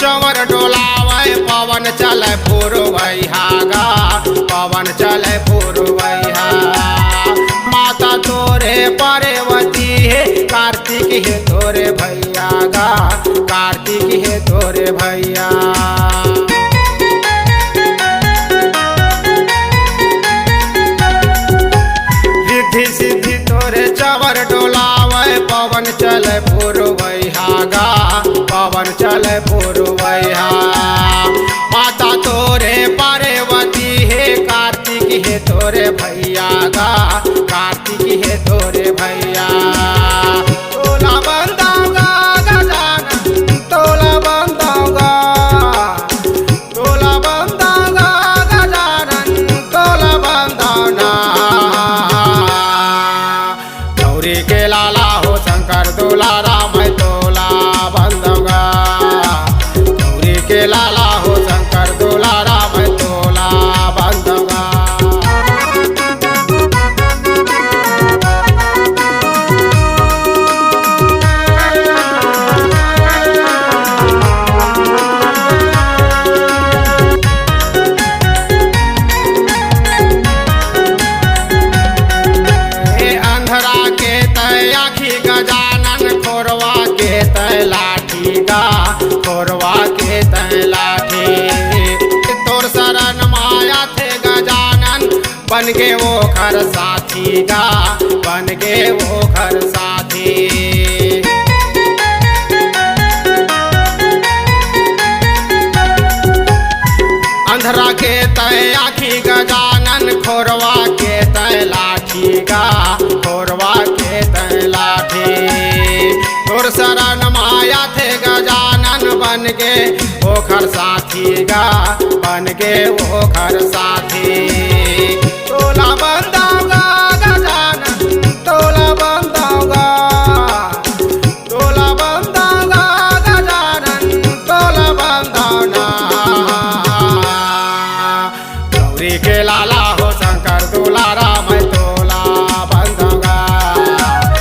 चवर डोलावे पवन चले पुरवैया गा, पवन चले पुरवैया। माता तोरे पार्वती है, कार्तिक है तोरे भैया गा, कार्तिक है तोरे भैया। रिद्धि सिद्धि तोरे चवर डोलावे पवन चले पुरवैया गा, पवन चले पुरवैया। माता तोरे पार्वती है, कार्तिक है तोरे भैया गा, कार्तिक है तोरे भैया। तोला बंदाऊंगा गजानन, तोला बंदाऊंगा, तोला बंदाऊंगा गजानन, तोला बंदाऊंगा। गौरी के लाला हो शंकर दुलारा मैं तोला बंदाऊंगा, गौरी के लाला हो शंकर दुलारा मैं तोला बंदाऊंगा। अंधरा के तय आखी गजानन, खोरवा के तय लाठी गा, खोरवा के तय लाठी। तोर शरण माया थे गजानन, बन गे वो घर साथी गा, बन गे वो घर साथी। अंधरा के तय आखी गजानन, खोरवा के तय लाठी गा, खोरवा के तय लाठी। तोर शरण माया थे गजानन, बन गे वो घर साथी गा, बन गे वो घर साथी। तोला बंदाऊंगा गजानन, तोला बंदाऊंगा, तोला बंदाऊंगा गजानन, तोला बंदाऊंगा। गौरी के लाला हो शंकर दुलारा मैं तोला बंदाऊंगा,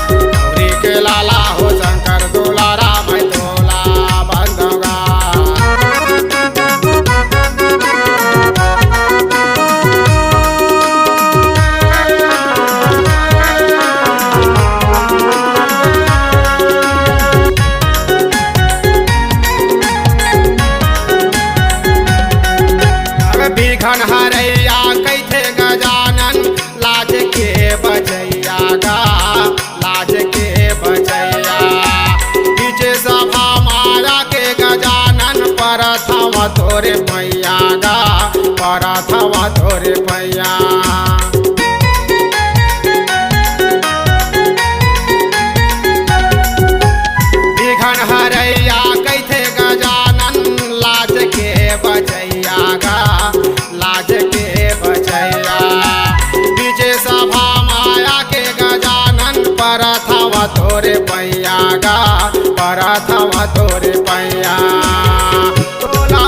गौरी के लाला हो शंकर दुलारा मैं तोला बंदाऊंगा। बिघन हरैया कैथे गजानन, लाज के बचैया गा, लाज के बचैया। बीच सभा माया के गजानन, परथवा तोरे पैया गा, परथवा तोरे पैया। बिघन हरैया कैथे गजानन, लाज के बचैया गा, लाज के बचैया। बीच सभा माया के गजानन, परथवा तोरे पैया गा, परथवा तोरे पैया। तोला